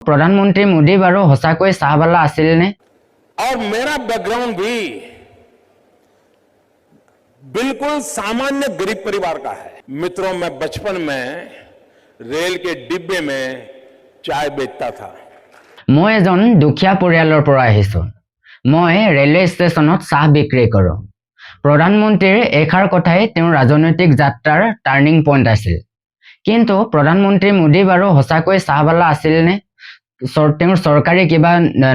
प्रधानमंत्री मोदी बारू हसाकोई चाहवाला आसिल ने? और मेरा बैकग्राउंड भी बिल्कुल सामान्य गरीब परिवार का है। मित्रों, मैं बचपन में रेल के डिब्बे में चाय बेचता था। मैं एजन दुखिया परियाলৰ পৰা আহিছো। মই रेलवे स्टेशনত चाह बिक्री करो। प्रधानमंत्रीर एखार कथाई তেওঁৰ राजनैतिक যাত্ৰাৰ টাर्निंग पॉइंट আছিল। কিন্তু प्रधानमंत्री मोदी बारू हसाकोई चाहवाला आसिल ने? তেওঁৰ सरकारी किबा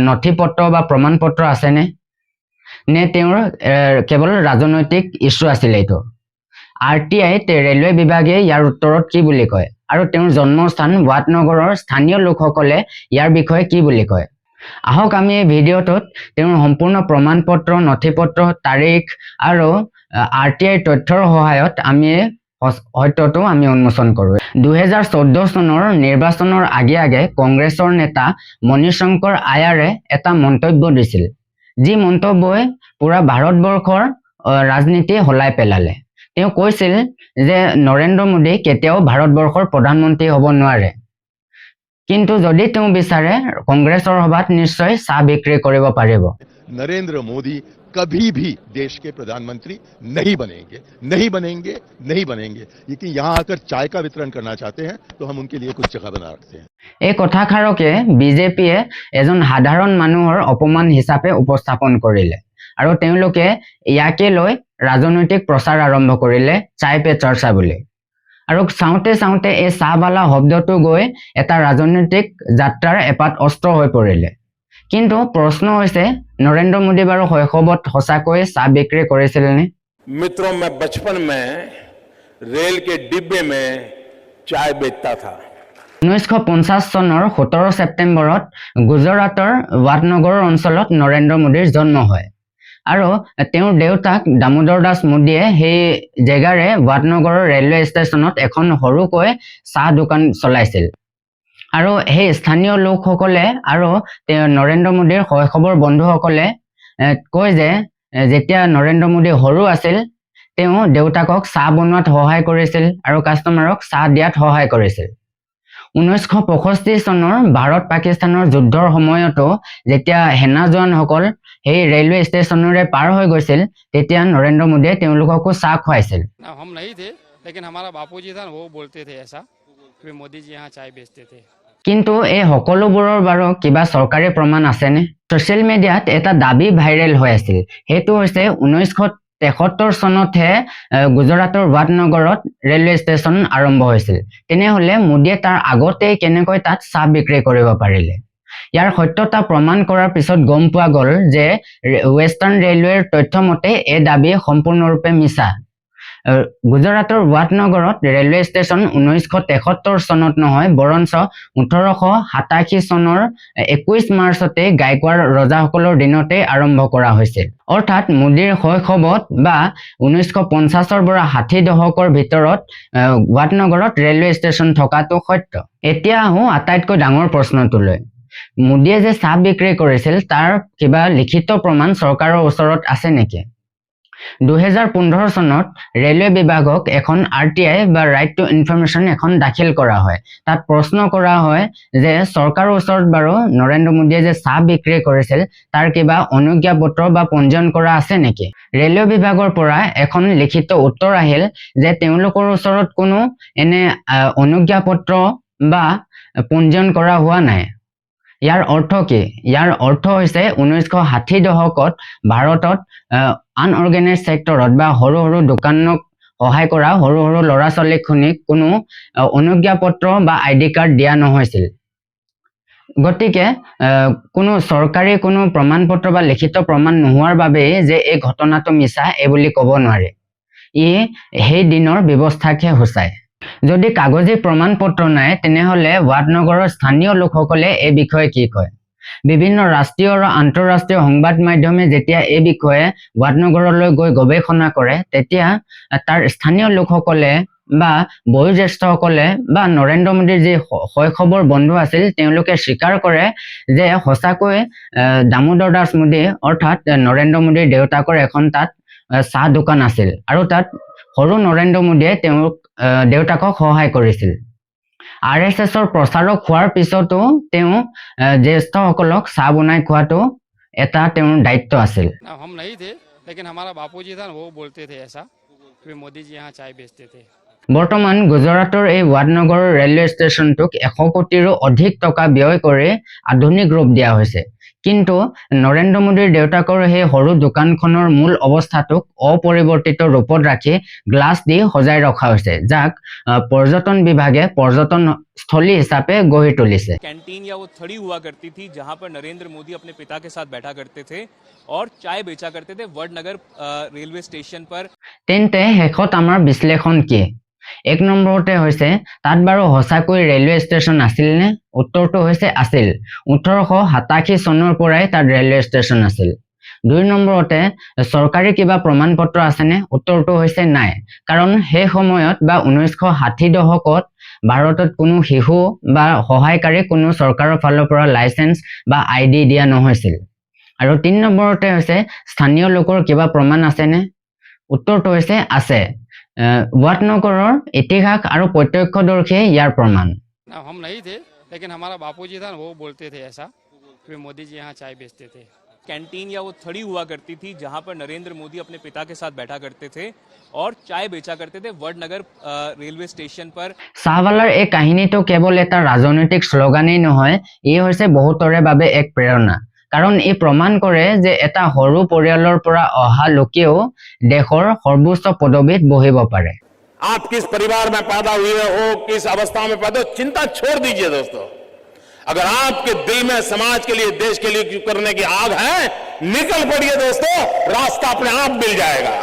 नथि पत्र बा प्रमाण पत्र আছে ने? ने তেওঁৰ केवल राजनैतिक इश्यू আছিল এইটো? RTI रेलवे विभागे यार उत्तरत की बुली कय আৰু তেওঁৰ জন্মস্থান वाटनगৰৰ স্থানীয় লোকসকলে ইয়াৰ বিষয়ে কি বুলি কয়? আহক আমি এই ভিডিঅ'টোত তেওঁৰ সম্পূৰ্ণ প্ৰমাণ পত্ৰ, নথি পত্ৰ, তাৰিখ আৰু RTI তথ্যৰ সহায়ত আমি সত্যটো আমি উন্মোচন কৰো। 2014 চনৰ নিৰ্বাচনৰ আগে আগে কংগ্ৰেছৰ নেতা মণিশংকৰ আয়াৰে এটা মন্তব্য দিছিল, যি মন্তব্যই পুৰা ভাৰতবৰ্ষৰ ৰাজনীতি হলাই পেলালে। তেওঁ কৈছিল যে নৰেন্দ্ৰ মোদী কেতিয়াও ভাৰতবৰ্ষৰ প্ৰধানমন্ত্ৰী হ'ব নোৱাৰে, কিন্তু যদি তেওঁ বিচাৰে কংগ্ৰেছৰ সভাত নিশ্চয় চাহ বিক্ৰী কৰিব পাৰিব। नरेंद्र मोदी कभी भी देश के प्रधानमंत्री नहीं बनेंगे, नहीं बनेंगे, नहीं बनेंगे। लेकिन यहाँ आकर चाय का वितरण करना चाहते हैं तो हम उनके लिए कुछ जगह बना रखते हैं। এই কথাষাৰকে বিজেপিয়ে এজন সাধাৰণ মানুহৰ অপমান হিচাপে উপস্থাপন কৰিলে আৰু তেওঁলোকে ইয়াকে লৈ ৰাজনৈতিক প্ৰচাৰ আৰম্ভ কৰিলে চায় পে চৰ্চা বুলি। আৰু চাওঁতে চাওঁতে এই চাহৱালা শব্দটো গৈ এটা ৰাজনৈতিক যাত্ৰাৰ এপাত অস্ত্ৰ হৈ পৰিলে। কিন্তু প্ৰশ্ন হৈছে, নৰেন্দ্ৰ মোদী বাरू শৈশৱত সঁচাকৈ চাহ বিক্ৰী কৰিছিল নে? मित्रों, मैं बचपन में रेल के डिब्बे में चाय बेचता था। 1950 চনৰ 17 ছেপ্টেম্বৰত গুজৰাটৰ वाटनगर অঞ্চলত নৰেন্দ্ৰ মোদীৰ জন্ম হয় আৰু তেওঁৰ দেউতাক দামোদৰ দাস মোদীয়ে সেই জেগাৰে वाटनगৰৰ ৰেলৱে ষ্টেচনত এখন সৰুকৈ চাহ দোকান চলাইছিল। আৰু সেই স্থানীয় লোকসকলে আৰু নৰেন্দ্ৰ মোদীৰ শৈশৱৰ বন্ধুসকলে কয় যে যেতিয়া নৰেন্দ্ৰ মোদী সৰু আছিল তেওঁ দেউতাকক চাহ বনোৱাত সহায় কৰিছিল আৰু কাষ্টমাৰক চাহ দিয়াত সহায় কৰিছিল। 1965 চনৰ ভাৰত পাকিস্তানৰ যুদ্ধৰ সময়তো যেতিয়া সেনা জোৱানসকল সেই ৰেলৱে ষ্টেচনৰে পাৰ হৈ গৈছিল তেতিয়া নৰেন্দ্ৰ মোদীয়ে তেওঁলোককো চাহ খুৱাইছিল। हम नहीं थे, लेकिन हमारा बापूजी था, वो बोलते थे ऐसा कि मोदी जी यहाँ चाय बेचते थे। কিন্তু এই সকলোবোৰৰ বাৰু কিবা চৰকাৰী প্ৰমাণ আছেনে? ছ'চিয়েল মিডিয়াত এটা দাবী ভাইৰেল হৈ আছিল, সেইটো হৈছে 1973 চনতহে গুজৰাটৰ वाटनगৰত ৰেলৱে ষ্টেচন আৰম্ভ হৈছিল। তেনেহ'লে মোদীয়ে তাৰ আগতেই কেনেকৈ তাত চাহ বিক্ৰী কৰিব পাৰিলে? ইয়াৰ সত্যতা প্ৰমাণ কৰাৰ পিছত গম পোৱা গ'ল যে ৱেষ্টাৰ্ণ ৰেলৱেৰ তথ্য মতে এই দাবী সম্পূৰ্ণৰূপে মিছা। গুজৰাটৰ वाटनगৰত ৰেলৱে ষ্টেচন 1973 চনত নহয়, বৰঞ্চ 1887 চনৰ 21 মাৰ্চতে গায়কৱাড় ৰজাসকলৰ দিনতে আৰম্ভ কৰা হৈছিল। অৰ্থাৎ মোদীৰ শৈশৱত বা 1950ৰ পৰা 60 দশকৰ ভিতৰত वाटनगৰত ৰেলৱে ষ্টেচন থকাটো সত্য। এতিয়া আহোঁ আটাইতকৈ ডাঙৰ প্ৰশ্নটোলৈ, মোদীয়ে যে চাহ বিক্ৰী কৰিছিল তাৰ কিবা লিখিত প্ৰমাণ চৰকাৰৰ ওচৰত আছে নেকি? 2015 চনত ৰেলৱে বিভাগক এখন RTI বা ৰাইট টু ইনফৰমেশ্যন এখন দাখিল কৰা হয়। তাত প্ৰশ্ন কৰা হয় যে চৰকাৰৰ ওচৰত বাৰু নৰেন্দ্ৰ মোদীয়ে যে চাহ বিক্ৰী কৰিছিল তাৰ কিবা অনুজ্ঞাপত্ৰ বা পঞ্জীয়ন কৰা আছে নেকি? ৰেলৱে বিভাগৰ পৰা এখন লিখিত উত্তৰ আহিল যে তেওঁলোকৰ ওচৰত কোনো এনে অনুজ্ঞাপত্ৰ বা পঞ্জীয়ন কৰা হোৱা নাই। ইয়াৰ অৰ্থ কি? ইয়াৰ অৰ্থ হৈছে 1960 দশকত ভাৰতত আনঅৰ্গেনাইজ ছেক্টৰত বা সৰু সৰু দোকানক সহায় কৰা সৰু সৰু ল'ৰা ছোৱালীখিনিক কোনো অনুজ্ঞাপত্ৰ বা ID কাৰ্ড দিয়া নহৈছিল। গতিকে কোনো চৰকাৰী কোনো প্ৰমাণ পত্ৰ বা লিখিত প্ৰমাণ নোহোৱাৰ বাবে যে এই ঘটনাটো মিছা এই বুলি ক'ব নোৱাৰে। ই সেই দিনৰ ব্যৱস্থাকহে সূচায়। যদি কাগজী প্ৰমাণ পত্ৰ নাই তেনেহ'লে वाटनगৰৰ স্থানীয় লোকসকলে এই বিষয়ে কি কয়? বিভিন্ন ৰাষ্ট্ৰীয় আৰু আন্তঃৰাষ্ট্ৰীয় সংবাদ মাধ্যমে যেতিয়া এই বিষয়ে वाटनगरলৈ গৈ গৱেষণা কৰে তেতিয়া তাৰ স্থানীয় লোকসকলে বা বয়োজ্যেষ্ঠসকলে বা নৰেন্দ্ৰ মোদীৰ যি শৈশৱৰ বন্ধু আছিল তেওঁলোকে স্বীকাৰ কৰে যে সঁচাকৈ দামোদৰ দাস মোদী অৰ্থাৎ নৰেন্দ্ৰ মোদীৰ দেউতাকৰ এখন তাত চাহ দোকান আছিল আৰু তাত সৰু নৰেন্দ্ৰ মোদীয়ে তেওঁক দেউতাকক সহায় কৰিছিল। RSSৰ প্ৰচাৰক হোৱাৰ পিছতো তেওঁ জ্যেষ্ঠসকলক চাহ বনাই খোৱাটো এটা তেওঁৰ দায়িত্ব আছিল। ना हम नहीं थे, लेकिन हमारा बापूजी था ना, वो बोलते थे ऐसा कि मोदी जी यहाँ चाय बेचते थे। বৰ্তমান গুজৰাটৰ এই ৱাদনগৰ ৰেলৱে ষ্টেচনটোক 100 কোটিৰো অধিক টকা ব্যয় কৰি আধুনিক ৰূপ দিয়া হৈছে। কিন্তু নৰেন্দ্ৰ মোদীৰ দেউতাকৰ সেই সৰু দোকানখনৰ মূল অৱস্থাটোক অপৰিৱৰ্তিত ৰূপত ৰাখি গ্লাছ দি সজাই ৰখা হৈছে, যাক পৰ্যটন বিভাগে পৰ্যটন স্থলী হিচাপে গঢ়ি তুলিছে। कैंटीन या वो थड़ी हुआ करती थी जहां पर नरेंद्र मोदी अपने पिता के साथ बैठा करते थे और चाय बेचा करते थे वडनगर रेलवे स्टेशन पर। তেন্তে শেষত আমাৰ বিশ্লেষণ কি? 1 নম্বৰতে হৈছে তাত বাৰু সঁচাকৈ ৰেলৱে ষ্টেচন আছিল নে? উত্তৰটো হৈছে আছিল। 1887 চনৰ পৰাই তাত ৰেলৱে ষ্টেচন আছিল। 2 নম্বৰতে চৰকাৰী কিবা প্ৰমাণ পত্ৰ আছেনে? উত্তৰটো হৈছে নাই, কাৰণ সেই সময়ত বা 1960 দশকত ভাৰতত কোনো শিশু বা সহায়কাৰী কোনো চৰকাৰৰ ফালৰ পৰা লাইচেন্স বা ID দিয়া নহৈছিল। আৰু 3 নম্বৰতে হৈছে স্থানীয় লোকৰ কিবা প্ৰমাণ আছেনে? উত্তৰটো হৈছে আছে। ৱাদনগৰৰ ইতিহাস আৰু প্ৰত্যক্ষদৰ্শীয়ে ইয়াৰ প্ৰমাণ। ना हम नहीं थे, लेकिन हमारा बापूजी था ना, वो बोलते थे ऐसा कि मोदी जी यहाँ चाय बेचते थे। कैंटीन या वो थड़ी हुआ करती थी जहां पर नरेंद्र मोदी अपने पिता के साथ बैठा करते थे और चाय बेचा करते थे वडनगर रेलवे स्टेशन पर। চাহবালাৰ এই কাহিনীটো কেৱল এটা ৰাজনৈতিক শ্লোগানেই নহয়, ই হৈছে বহুতৰে বাবে এক প্ৰেৰণা। কাৰণ ই প্ৰমাণ কৰে যে এটা সৰু পৰিয়ালৰ পৰা অহা লোকেও দেশৰ সৰ্বোচ্চ পদবীত বহিব পাৰে। आप किस परिवार में पैदा हुए हो, किस अवस्था में पैदा हो, चिंता छोड़ दीजिए दोस्तों। अगर आपके दिल में समाज के लिए, देश के लिए करने की आग है, निकल पड़िए दोस्तों, रास्ता अपने आप मिल जाएगा।